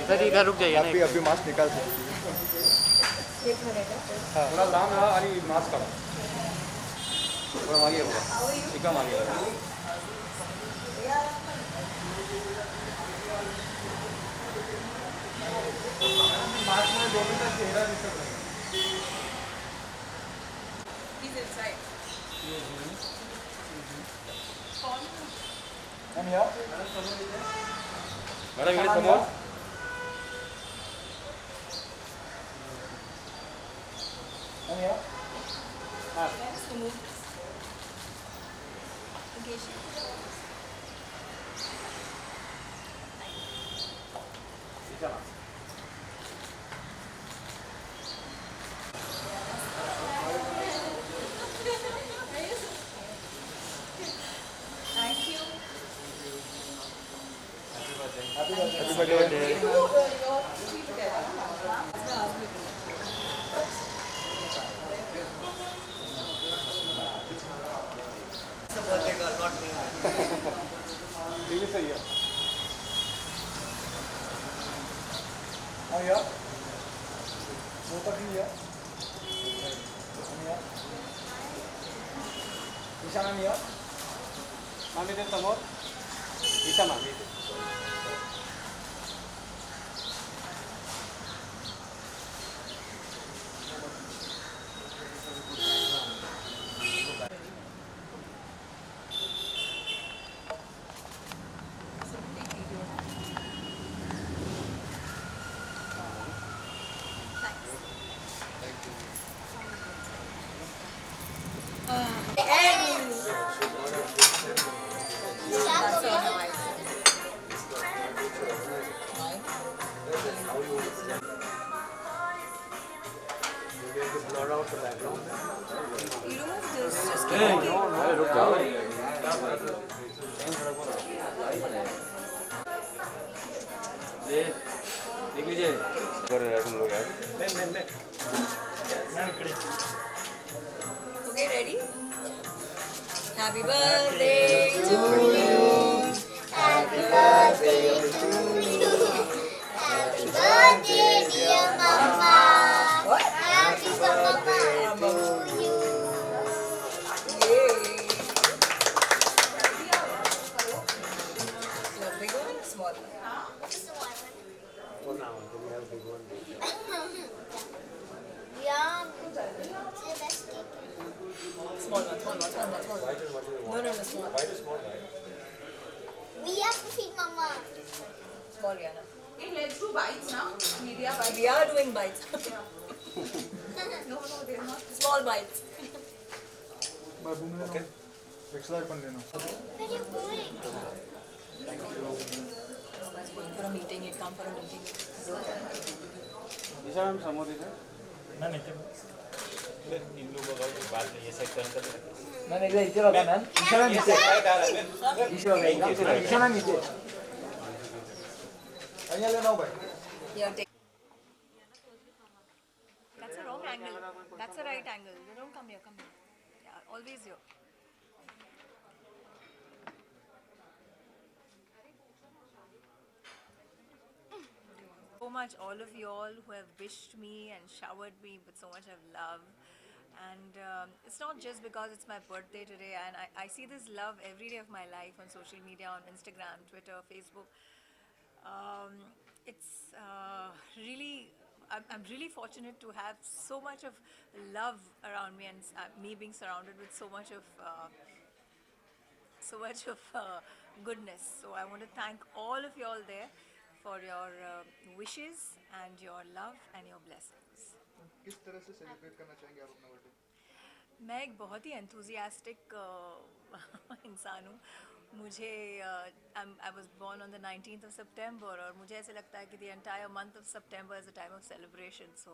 Sir इधर रुक जाइए ना. अभी मास्क निकाल सकती है. हाँ थोड़ा लांब रहा आणि मास्क काढा. थोड़ा मागे बघा. एका मागे बघा. मास्क में 2 मिनट चेहरा दिसत नाही. He's inside. आणि या मॅडम इकडे समोर. आणि या Yes, to move. Okay, thank you. Happy birthday. ये भी सही है. आणि या वो तक नहीं या. आणि या ईशान आणि या मामी ते समोर. ईशा मामी That's so nice. blur out the background. You remove this, just keep Hey, it. अरे रुक जाओ. ये देख लीजिए. कर रहे हैं तुम लोग यार. Okay, ready? Happy birthday to you. Happy birthday to you. Happy birthday, dear Mama. What? Happy birthday to you. Yay. The big one, small one. For now, then we have big one. Small one, small one, small one, small one. White is what you No, want. no, no, small. White is small, right? We have to feed Mama. Small, Rihanna. Okay, let's do bites now. Media bites. We are doing bites. No, they're not. Small bites. Okay. Extra पण देना. Where are you going? Nobody's going for a meeting. You come for a meeting. Isha ma'am समोर इधर. नाही इल्लू बघा बाल ये set करता नाही एकदा इथे बघा मॅम. ईशान इथे. ईशान इथे. અહીંયા નાવ ભાઈ. Here, take. That's a wrong angle. That's a right angle. You don't come here. Come here. Yeah, always here. So much, all of you all who have wished me and showered me with so much of love. And it's not just because it's my birthday today, and I see this love every day of my life on social media, on Instagram, Twitter, Facebook. It's really, I'm really fortunate to have so much of love around me, and me being surrounded with so much of goodness. So I want to thank all of you all there for your wishes and your love and your blessings. किस तरह से celebrate करना चाहेंगे आप अपना birthday? मैं एक बहुत ही एंथुजियास्टिक इंसान हूँ. मुझे I was born on the 19th of September, और मुझे ऐसे लगता है कि the entire month of September is a time of celebration. So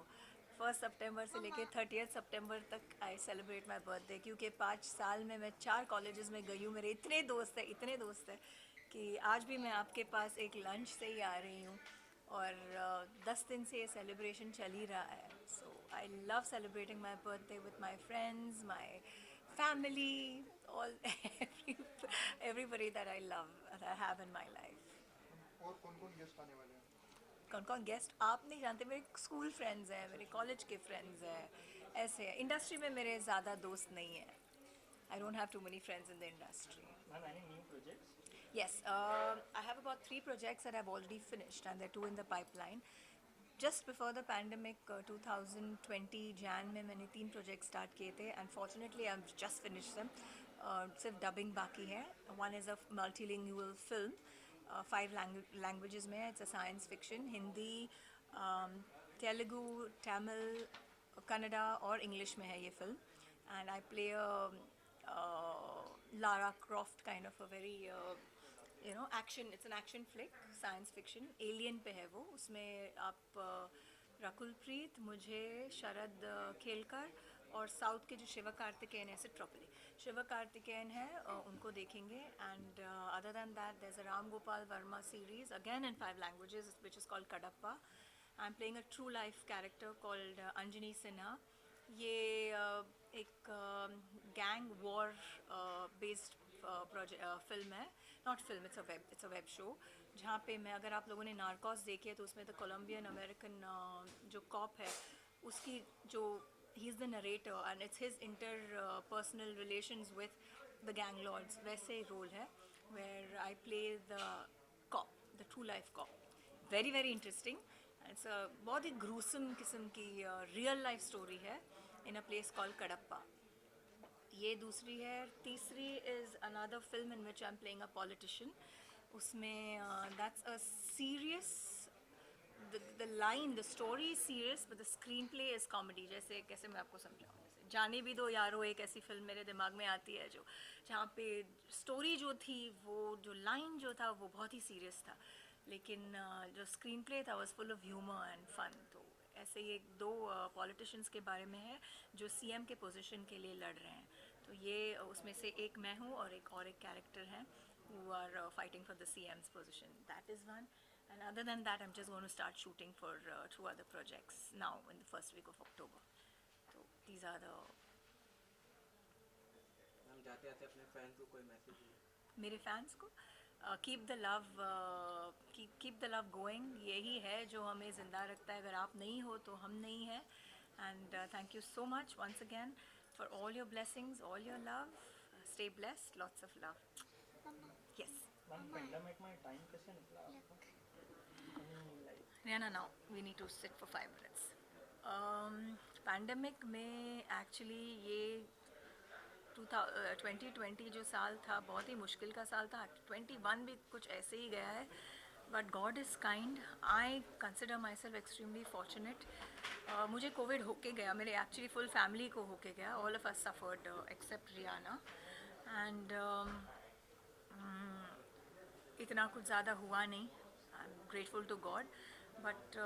1 September से लेके 30th September तक आई सेलिब्रेट माई बर्थडे, क्योंकि 5 साल में मैं 4 कॉलेजेस में गई हूँ. मेरे इतने दोस्त हैं कि आज भी मैं आपके पास एक लंच से ही आ रही हूँ, और 10 दिन से ये सेलिब्रेशन चल ही रहा है. So I love celebrating my birthday with my friends, my family, all everybody that I love, that I have in my life. और कौन-कौन गेस्ट आने वाले हैं? कौन कौन गेस्ट आप नहीं जानते, मेरे स्कूल फ्रेंड्स हैं, मेरे कॉलेज के फ्रेंड्स हैं, ऐसे हैं। इंडस्ट्री में मेरे ज़्यादा दोस्त नहीं हैं. I don't have too many friends in the industry. Ma'am, any new projects? Yes, I have about 3 projects that I've already finished, and there are 2 in the pipeline. Just before the pandemic, 2020 Jan में मैंने 3 projects start किए थे, and fortunately I've just finished them. सिर्फ dubbing बाकी है. One is a multilingual film, 5 languages में है. It's a science fiction, Hindi, Telugu, Tamil, Kannada और English में है ये film. And I play a Lara Croft kind of a very action. It's an action flick, science fiction. Alien पे है वो. उसमें आप रकुल प्रीत, मुझे शरद खेलकर और साउथ के जो शिव कार्तिकेयन है, ट्रॉपली शिव कार्तिकेयन है, उनको देखेंगे. And other than that there is a Ram Gopal Varma series again in 5 languages which is called Kadappa. I'm playing a true life character called Anjani Sinha. ये एक गैंग वॉर बेस्ड फिल्म है. Not film, it's a web show, जहाँ पे मैं, अगर आप लोगों ने नार्कोस देखी है तो उसमें द कोलम्बियन अमेरिकन जो कॉप है उसकी जो he is the narrator and it's his interpersonal relations with the gang lords, वैसे रोल है where I play the cop, the true life cop. Very very interesting. It's बहुत ही gruesome किस्म की रियल लाइफ स्टोरी है in a place called Kadapa. ये दूसरी है. तीसरी is another film in which I am playing a politician. उसमें that's a serious, the line, the story is serious but the screen play is comedy. जैसे कैसे मैं आपको समझाऊँ, जैसे जाने भी दो यारो एक ऐसी फिल्म मेरे दिमाग में आती है जो जहाँ पे स्टोरी जो थी, वो जो लाइन जो था वो बहुत ही सीरियस था, लेकिन जो स्क्रीन प्ले था was full of humour and fun. तो ऐसे ये 2 पॉलिटिशियंस के बारे में है जो सीएम के पोजीशन के लिए लड़ रहे हैं. तो ये उसमें से एक मैं हूँ और एक कैरेक्टर है who are fighting for the CM's position. That is one. And other than that, I'm just going to start shooting for 2 other projects now in the first week of October. So these are the. हम जाते आते अपने fans को कोई message दीजिए. मेरे fans को keep the love going. यही है जो हमें ज़िंदा रखता है. अगर आप नहीं हो तो हम नहीं हैं. And thank you so much once again for all your blessings, all your love. Stay blessed. Lots of love. Yes. Ma'am, pandemic में time कैसे निकला आपका? Rihanna, now we need to sit for 5 minutes. Pandemic में actually ये 2020 जो साल था बहुत ही मुश्किल का साल था. 21 भी कुछ ऐसे ही गया है, but God is kind. I consider myself extremely fortunate. मुझे कोविड होके गया, मेरे एक्चुअली फुल फैमिली को होके गया. All of us suffered except Riyana. And इतना कुछ ज़्यादा हुआ नहीं. I am grateful to God. But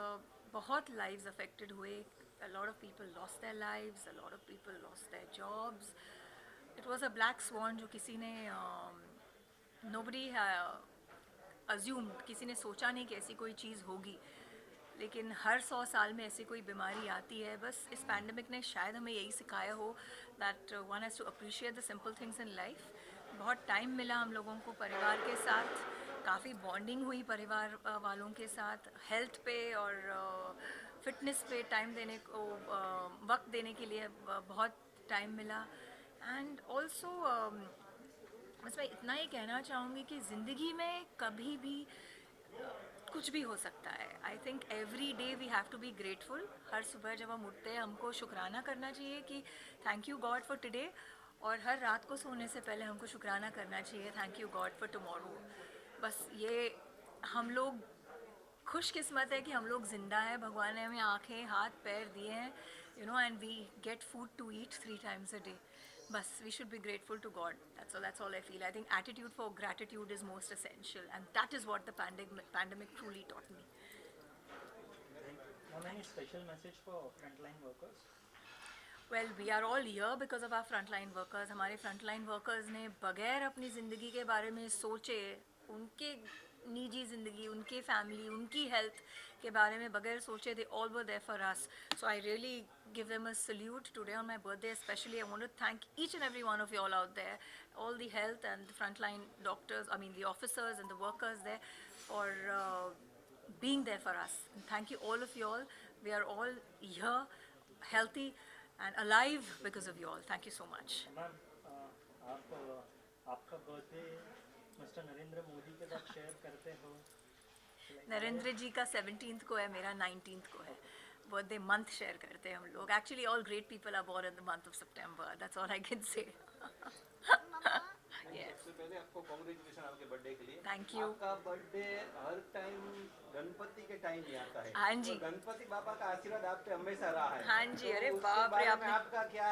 बहुत लाइव्स अफेक्टेड हुए. a lot of people lost their lives, a lot of people lost their jobs. It was a black swan जो किसी ने nobody assumed, किसी ने सोचा नहीं कि ऐसी कोई चीज़ होगी. लेकिन हर 100 साल में ऐसी कोई बीमारी आती है. बस इस पैंडमिक ने शायद हमें यही सिखाया हो that one has to appreciate the simple things in life. बहुत टाइम मिला हम लोगों को परिवार के साथ, काफ़ी बॉन्डिंग हुई परिवार वालों के साथ. हेल्थ पे और फिटनेस पे टाइम देने को, वक्त देने के लिए बहुत टाइम मिला. एंड ऑल्सो बस मैं इतना ही कहना चाहूँगी कि ज़िंदगी में कभी भी कुछ भी हो सकता है. I think every day we have to be grateful. हर सुबह जब हम उठते हैं हमको शुक्राना करना चाहिए कि thank you God for today. और हर रात को सोने से पहले हमको शुक्राना करना चाहिए thank you God for tomorrow. बस ये हम लोग खुशकिस्मत है कि हम लोग ज़िंदा हैं. भगवान ने हमें आँखें हाथ पैर दिए हैं, you know, and we get food to eat 3 times a day. बस we should be grateful to God. That's all I feel. I think attitude for gratitude is most essential, and that is what the pandemic truly taught me. Any special message for frontline workers? Well, we are all here because of our frontline workers. हमारे frontline workers ने बगैर अपनी ज़िंदगी के बारे में सोचे, उनके निजी ज़िंदगी, उनके फैमिली, उनकी हेल्थ के बारे में बगैर सोचे, they all were there for us. So I really give them a salute today on my birthday especially. I want to thank each and every one of you all out there, all the health and the frontline doctors, I mean the officers and the workers there, for being there for us. And thank you all of you all. We are all here, healthy and alive because of you all. Thank you so much. Ma'am आप आपका birthday mister Narendra Modi के साथ share करते हो? नरेंद्र जी का 17th को है, मेरा 19th को है. बर्थडे मंथ शेयर करते हैं हम लोग. Actually all great people are born in the month of September. That's all I can say. सबसे पहले आपको कांग्रेचुलेशन आपके बर्थडे के लिए. Thank you. आपका बर्थडे हर टाइम गणपति के टाइम ही आता है. हाँ जी. तो गणपति बाबा का आशीर्वाद आप पे हमेशा रहा है. हाँ जी. अरे उसके बाप रे, बारे में आपने आपका क्या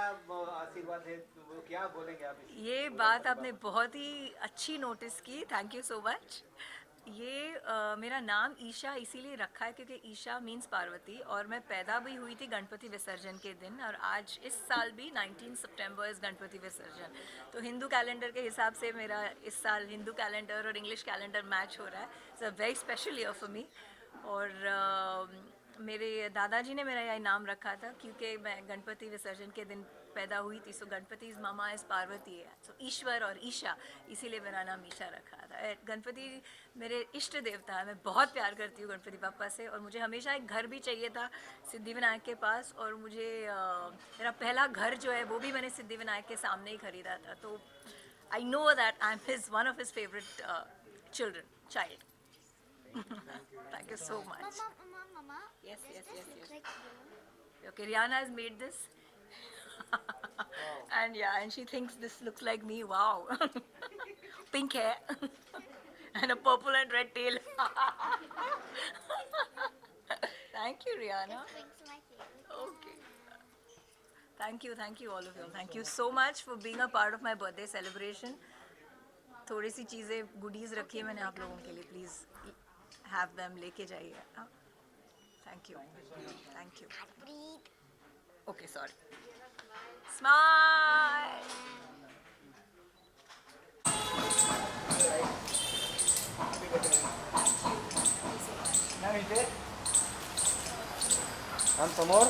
आशीर्वाद है, तो वो क्या बोलेंगे आप इस- ये बात आपने बहुत ही अच्छी नोटिस की. Thank you so much. ये मेरा नाम ईशा इसीलिए रखा है क्योंकि ईशा मीन्स पार्वती, और मैं पैदा भी हुई थी गणपति विसर्जन के दिन, और आज इस साल भी 19 सितंबर इस गणपति विसर्जन. तो हिंदू कैलेंडर के हिसाब से मेरा इस साल हिंदू कैलेंडर और इंग्लिश कैलेंडर मैच हो रहा है. It's a very special year for me. और मेरे दादाजी ने मेरा यह नाम रखा था क्योंकि मैं गणपति विसर्जन के दिन पैदा हुई थी. So Ganapati is mama is Parvati है. सो ईश्वर और ईशा, इसीलिए मेरा नाम ईशा रखा था. गणपति मेरे इष्ट देवता है. मैं बहुत प्यार करती हूँ गणपति पापा से, और मुझे हमेशा एक घर भी चाहिए था सिद्धिविनायक के पास. और मुझे मेरा पहला घर जो है वो भी मैंने सिद्धिविनायक के सामने ही खरीदा था. तो I know that I am his one of his favourite child. Thank you so much. Mama. Yes, Does yes, this yes, look yes. like you? Okay, Rihanna has made this. And yeah, and she thinks this looks like me. Wow. Pink hair. And a purple and red tail. Thank you, Rihanna. Pink's my favorite. Okay. Thank you all of you. Thank you so much for being a part of my birthday celebration. थोड़ी सी चीज़ें goodies रखी है मैंने आप लोगों के लिए. Please have them, लेके जाइए. Thank you. Thank you. Breathe. Okay, sorry. Smile. And some more.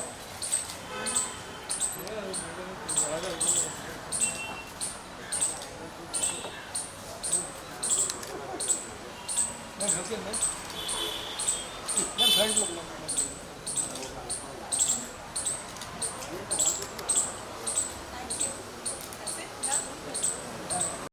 Ma'am front लोग